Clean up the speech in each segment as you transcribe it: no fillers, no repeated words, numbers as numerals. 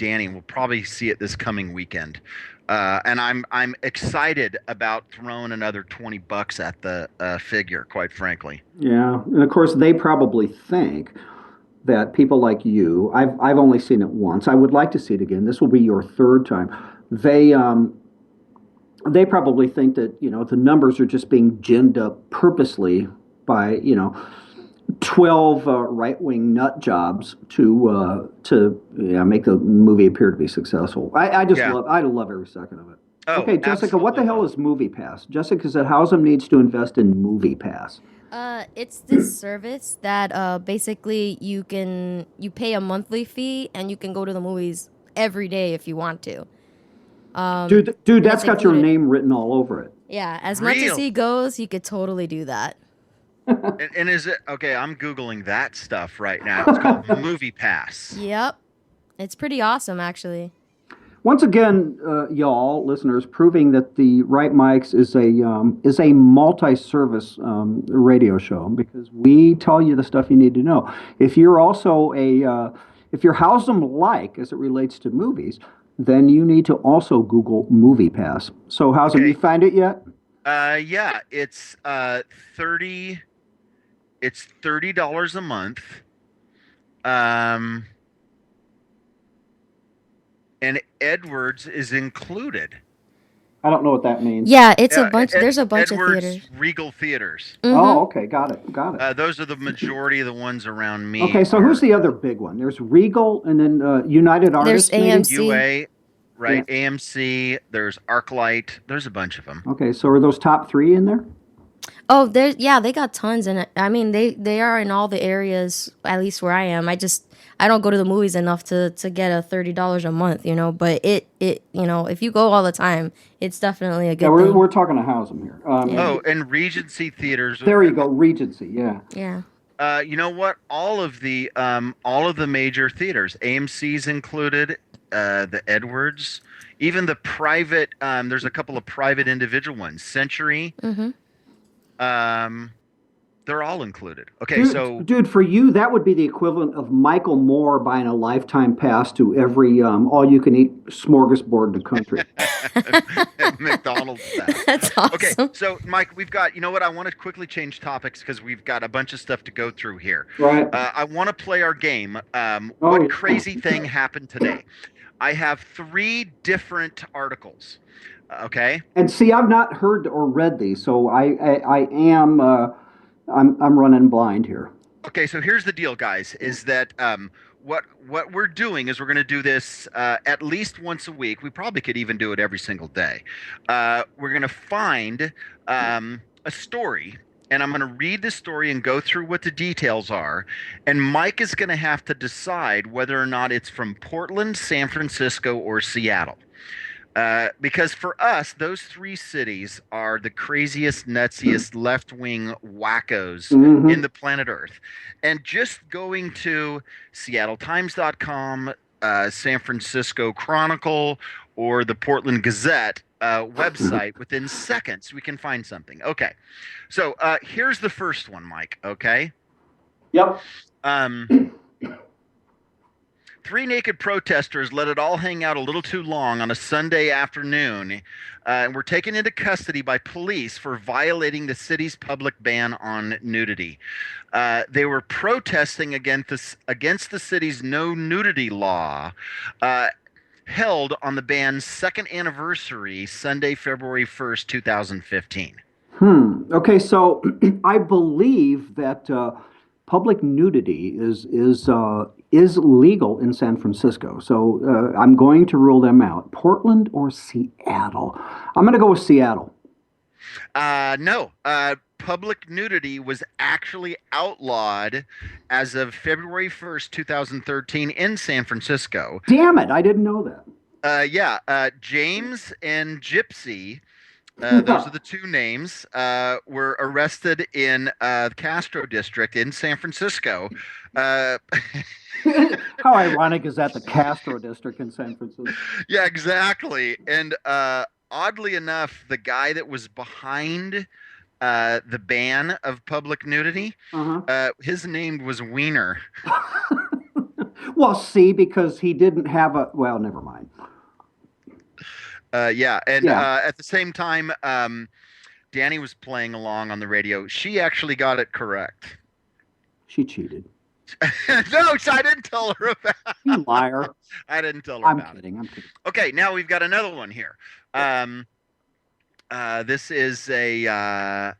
Danny. We'll probably see it this coming weekend. And I'm excited about throwing another $20 at the figure, quite frankly. Yeah, and of course they probably think that people like you, I've only seen it once. I would like to see it again. This will be your third time. They um they probably think that, the numbers are just being ginned up purposely by, 12 right-wing nut jobs to make the movie appear to be successful. Yeah. I love every second of it. Oh, Okay, Jessica, what absolutely the hell love it. is Movie Pass? Jessica said Housem needs to invest in Movie Pass. It's this service that basically you pay a monthly fee and you can go to the movies every day if you want to. Dude, And it's that's got your included. name written all over it. Yeah, as much as Real. he goes, you could totally do that. And is it okay? I'm Googling that stuff right now. It's called Movie Pass. Yep, it's pretty awesome actually. Once again, y'all listeners, proving that the Right Mics is a multi-service radio show because we tell you the stuff you need to know. If you're also if you're Housem like as it relates to movies, then you need to also Google Movie Pass. So Housem, you Okay. find it yet? Yeah, it's 30 it's $30 a month. Um and Edwards is included. I don't know what that means. Yeah, it's a Yeah, bunch. There's a bunch of Edwards theaters. Regal Theaters. Mm-hmm. Oh, okay, got it, got it. Those are the majority of the ones around me Okay, so who's are the other big one? There's Regal and then United There's Artists, maybe. AMC. UA, Yeah. right? AMC, there's ArcLight, there's a bunch of them. Okay, so are those top three in there? Oh, there's yeah, they got tons, and I mean they are in all the areas. At least where I am, I don't go to the movies enough to get a $30 a month, But it if you go all the time, it's definitely a Yeah, good we're thing. we're talking to Housem here. Yeah, Oh, and Regency Theaters. There you go, Regency. Yeah. yeah. You know what? All of the major theaters, AMC's included, the Edwards, even the private. There's a couple of private individual ones. Century. Mm-hmm. Um, they're all included. Okay, Dude, so dude, for you, that would be the equivalent of Michael Moore buying a lifetime pass to every all-you-can-eat smorgasbord in the country. McDonald's style. That's Okay, awesome. so Mike, we've got. You know what? I want to quickly change topics because we've got a bunch of stuff to go through here. Right? I want to play our game. Oh, What yeah. crazy thing happened today? I have three different articles. Okay. And see, I've not heard or read these, so I am I'm running blind here. Okay. So here's the deal, guys. Is that what we're doing is we're going to do this at least once a week. We probably could even do it every single day. We're going to find a story. And I'm going to read the story and go through what the details are. And Mike is going to have to decide whether or not it's from Portland, San Francisco, or Seattle. Because for us, those three cities are the craziest, nutsiest left wing wackos in Hmm. the planet Earth. And just going to SeattleTimes.com, San Francisco Chronicle, or the Portland Gazette website, within seconds, we can find something. Okay. So here's the first one, Mike. Okay. Yep. Um, Three naked protesters let it all hang out a little too long on a Sunday afternoon and were taken into custody by police for violating the city's public ban on nudity. They were protesting against the city's no nudity law, uh, held on the ban's second anniversary, Sunday, February 1st, 2015. Okay, so I believe that public nudity is legal in San Francisco. So I'm going to rule them out. Portland or Seattle? I'm going to go with Seattle. No, public nudity was actually outlawed as of February 1st, 2013 in San Francisco. Damn it! I didn't know that. Yeah, James and Gypsy, those are the two names, were arrested in the Castro district in San Francisco. Uh, How ironic is that? The Castro district in San Francisco. yeah, exactly. And oddly enough, the guy that was behind the ban of public nudity, Uh-huh. his name was Wiener. Well, see, because he didn't have a. Well, never mind. Yeah, and Yeah. at the same time, Danny was playing along on the radio. She actually got it correct. She cheated. No, I didn't tell her about. You liar. I didn't tell her I'm about kidding. I'm kidding. it. Okay, now we've got another one here. This is a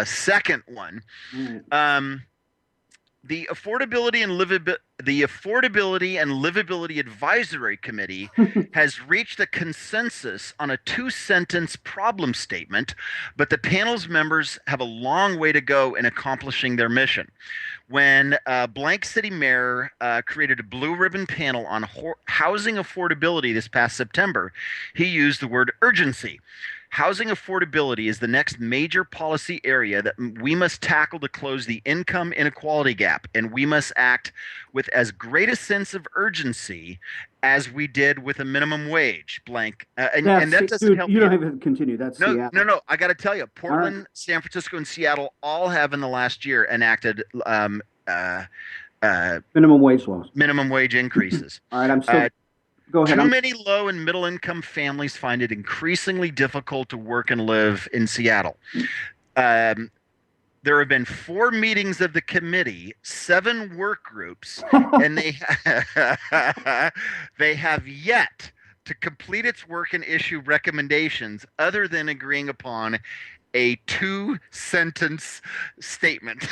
second one. Mm. The Affordability and Livability Advisory Committee has reached a consensus on a 2-sentence problem statement, but the panel's members have a long way to go in accomplishing their mission. When Blank City Mayor created a blue ribbon panel on housing affordability this past September, he used the word urgency. Housing affordability is the next major policy area that we must tackle to close the income inequality gap, and we must act with as great a sense of urgency as we did with a minimum wage. Blank, and that doesn't dude, help you me. don't have to continue. That's No, Seattle. no. I got to tell you, Portland, San Francisco, and Seattle all have in the last year enacted Minimum wage laws. minimum wage increases. All right, I'm still. Go ahead. Too many low and middle income families find it increasingly difficult to work and live in Seattle. There have been 4 meetings of the committee, 7 work groups, and they have yet to complete its work and issue recommendations other than agreeing upon a 2-sentence statement.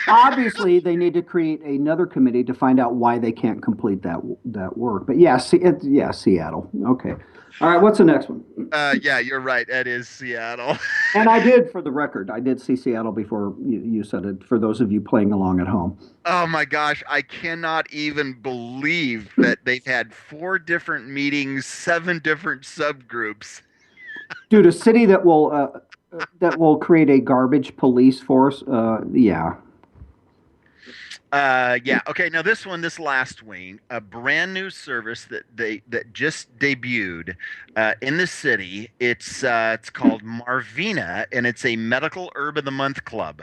Obviously, they need to create another committee to find out why they can't complete that work. But yeah, Seattle. Okay. All right. What's the next one? Yeah, you're right. It is Seattle. And I did, for the record, I did see Seattle before you said it. For those of you playing along at home. Oh my gosh, I cannot even believe that they've had 4 different meetings, 7 different subgroups. Dude, a city that will create a garbage police force. Yeah. Yeah. Okay. Now this last week, a brand new service that just debuted in the city. It's called Marvina, and it's a medical herb of the month club.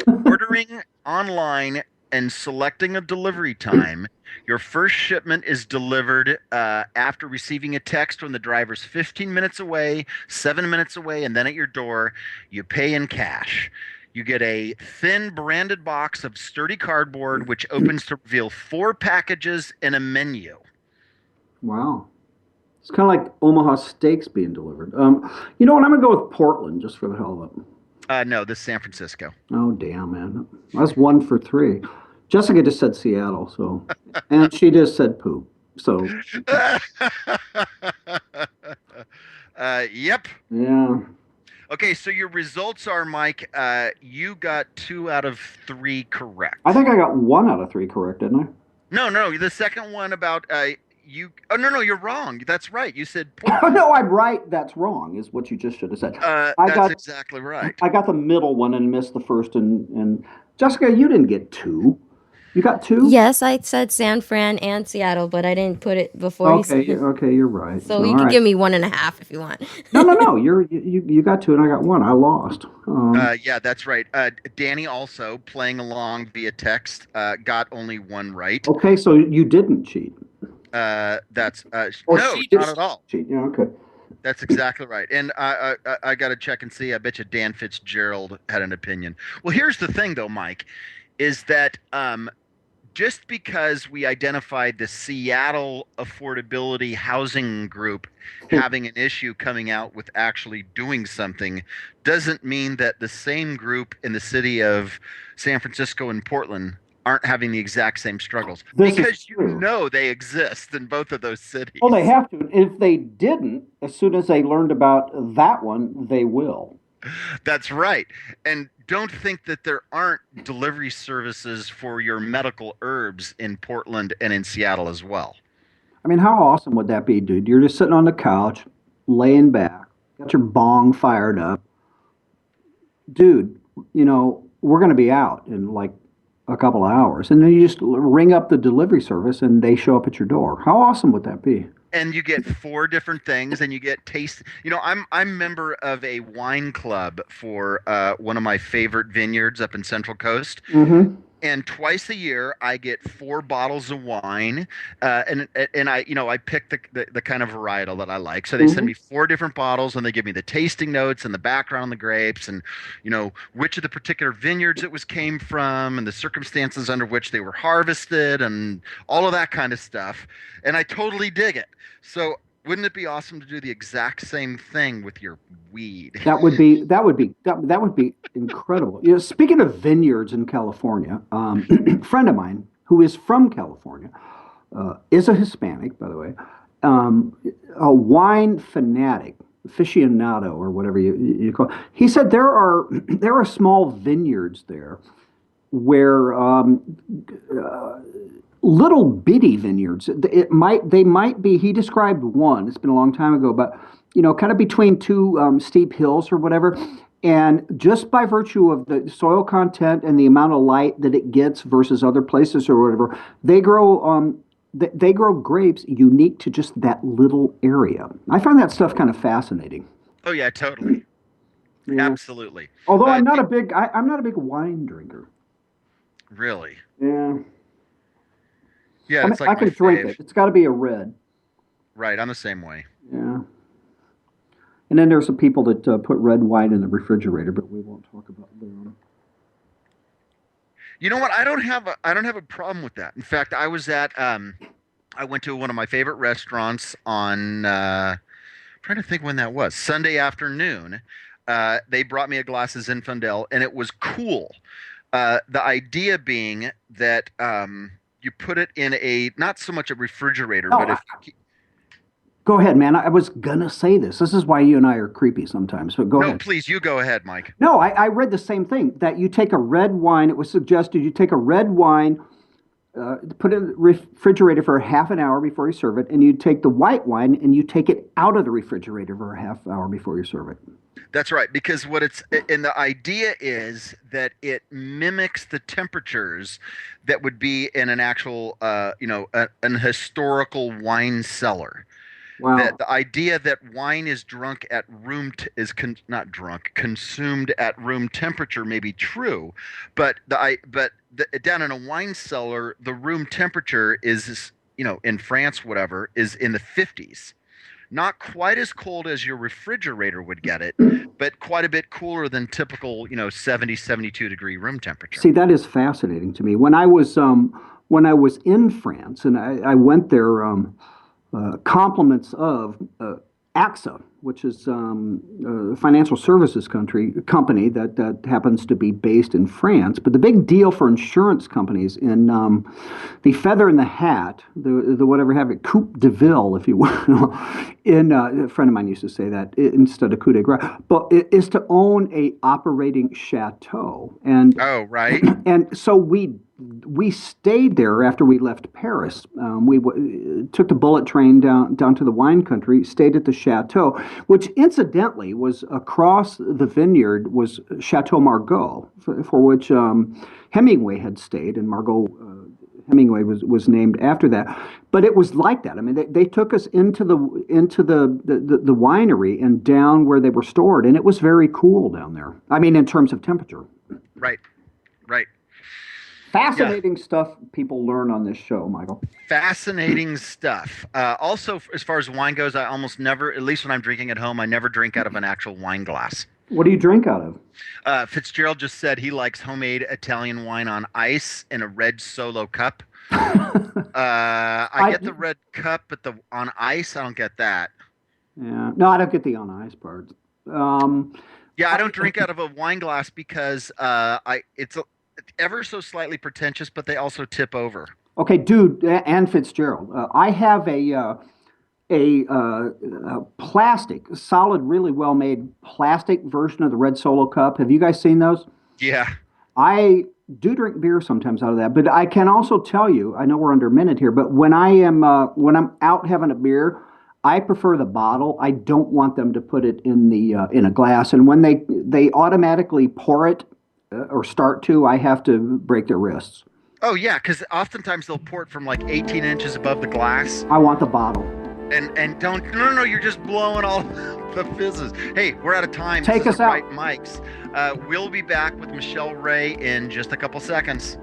Ordering online and selecting a delivery time, your first shipment is delivered after receiving a text when the driver's 15 minutes away, 7 minutes away, and then at your door. You pay in cash. You get a thin branded box of sturdy cardboard, which opens to reveal 4 packages and a menu. Wow. It's kind of like Omaha steaks being delivered. You know what? I'm going to go with Portland just for the hell of it. No, this is San Francisco. Oh, damn, man. That's 1 for 3. Jessica just said Seattle, so, and she just said poop. So, yep. Yeah. Okay, so your results are, Mike, you got 2 out of 3 correct. I think I got 1 out of 3 correct, didn't I? No, the second one about you. Oh no, you're wrong. That's right. You said. Oh, no, I'm right. That's wrong. Is what you just should have said. That's exactly right. I got the middle one and missed the first. And Jessica, you didn't get 2. You got 2? Yes, I said San Fran and Seattle, but I didn't put it before. Okay, you're right. So you can give me 1.5 if you want. No. You got 2 and I got 1. I lost. Yeah, that's right. Danny also playing along via text got only 1 right. Okay, so you didn't cheat. That's no, not at all. Cheat. Yeah, okay. That's exactly right. And I got to check and see. I bet you Dan Fitzgerald had an opinion. Well, here's the thing, though, Mike, is that just because we identified the Seattle affordability housing group having an issue coming out with actually doing something doesn't mean that the same group in the city of San Francisco and Portland aren't having the exact same struggles. Because you know they exist in both of those cities. Well, they have to. If they didn't, as soon as they learned about that one, they will. That's right. And don't think that there aren't delivery services for your medical herbs in Portland and in Seattle as well. I mean, how awesome would that be, dude? You're just sitting on the couch, laying back, got your bong fired up. Dude, we're going to be out in like a couple of hours. And then you just ring up the delivery service and they show up at your door. How awesome would that be? And you get 4 different things, and you get taste. I'm a member of a wine club for one of my favorite vineyards up in Central Coast. Mm-hmm. and twice a year I get 4 bottles of wine, and I pick the kind of varietal that I like. So they send Hmm. me 4 different bottles, and they give me the tasting notes and the background on the grapes, and which of the particular vineyards it was came from, and the circumstances under which they were harvested, and all of that kind of stuff. And I totally dig it. So wouldn't it be awesome to do the exact same thing with your weed? That would be incredible. Speaking of vineyards in California, a friend of mine who is from California is a Hispanic, by the way, um, a wine fanatic, aficionado, or whatever you call it. He said there are small vineyards there where little bitty vineyards. They might be. He described one. It's been a long time ago, but kind of between two steep hills or whatever. And just by virtue of the soil content and the amount of light that it gets versus other places or whatever, they grow grapes unique to just that little area. I find that stuff kind of fascinating. Oh yeah, totally, Yeah. absolutely. Although Uh, I'm not a big wine drinker. really, Yeah. yeah, I mean, it's I like my can drink fave. it. It's got to be a red. Right, I'm the same way. Yeah. And then there's some people that put red wine in the refrigerator, but we won't talk about them. You know what? I don't have a problem with that. In fact, I went to one of my favorite restaurants on trying to think when that was. Sunday afternoon. They brought me a glass of Zinfandel, and it was cool. The idea being that you put it in a not so much a refrigerator, No, but if go ahead, man. I was gonna say this. This is why you and I are creepy sometimes. But go no, ahead. please, you go ahead, Mike. No, I read the same thing that you take a red wine. It was suggested you take a red wine, put it in the refrigerator for half an hour before you serve it, and you take the white wine and you take it out of the refrigerator for a half hour before you serve it. That's right, because what it's and the idea is that it mimics the temperatures that would be in an actual, an historical wine cellar. That Wow. the idea that wine is drunk at not drunk, consumed at room temperature may be true, but down in a wine cellar, the room temperature is, in France, whatever, is in the 50s. Not quite as cold as your refrigerator would get it, but quite a bit cooler than typical, 70, 72-degree room temperature. See, that is fascinating to me. When I was in France, and I went there, compliments of AXA, which is a financial services company that happens to be based in France. But the big deal for insurance companies in the feather in the hat, the whatever have it, coupe de ville, if you will, a friend of mine used to say that instead of coup de grace, but it is to own a operating chateau. And Oh, right. and so we stayed there after we left Paris. We took the bullet train down to the wine country, stayed at the chateau, which incidentally was across the vineyard was Chateau Margaux, for which Hemingway had stayed, and Margaux. Hemingway was named after that, but it was like that. I mean, they took us into the winery and down where they were stored, and it was very cool down there. I mean, in terms of temperature. Right, right. Yeah. Fascinating stuff people learn on this show, Michael. Fascinating stuff. Also, as far as wine goes, I almost never, at least when I'm drinking at home, I never drink out of an actual wine glass. What do you drink out of? Fitzgerald just said he likes homemade Italian wine on ice in a red solo cup. I I get the red cup, but the on ice, I don't get that. Yeah, no, I don't get the on ice part. Um, Yeah, I I, don't drink out of a wine glass because it's ever so slightly pretentious, but they also tip over. okay, dude, and Fitzgerald. I have a plastic, solid, really well made plastic version of the Red Solo cup. Have you guys seen those? Yeah. I do drink beer sometimes out of that, but I can also tell you, I know we're under a minute here, but when I'm out having a beer, I prefer the bottle. I don't want them to put it in a glass, and when they automatically pour it or start to, I have to break their wrists. Oh yeah, because oftentimes they'll pour it from like 18 inches above the glass, I want the bottle. and don't no, you're just blowing all the fizzes. Hey, we're out of time. This Take is us the out. right mics. We'll be back with Michelle Ray in just a couple seconds.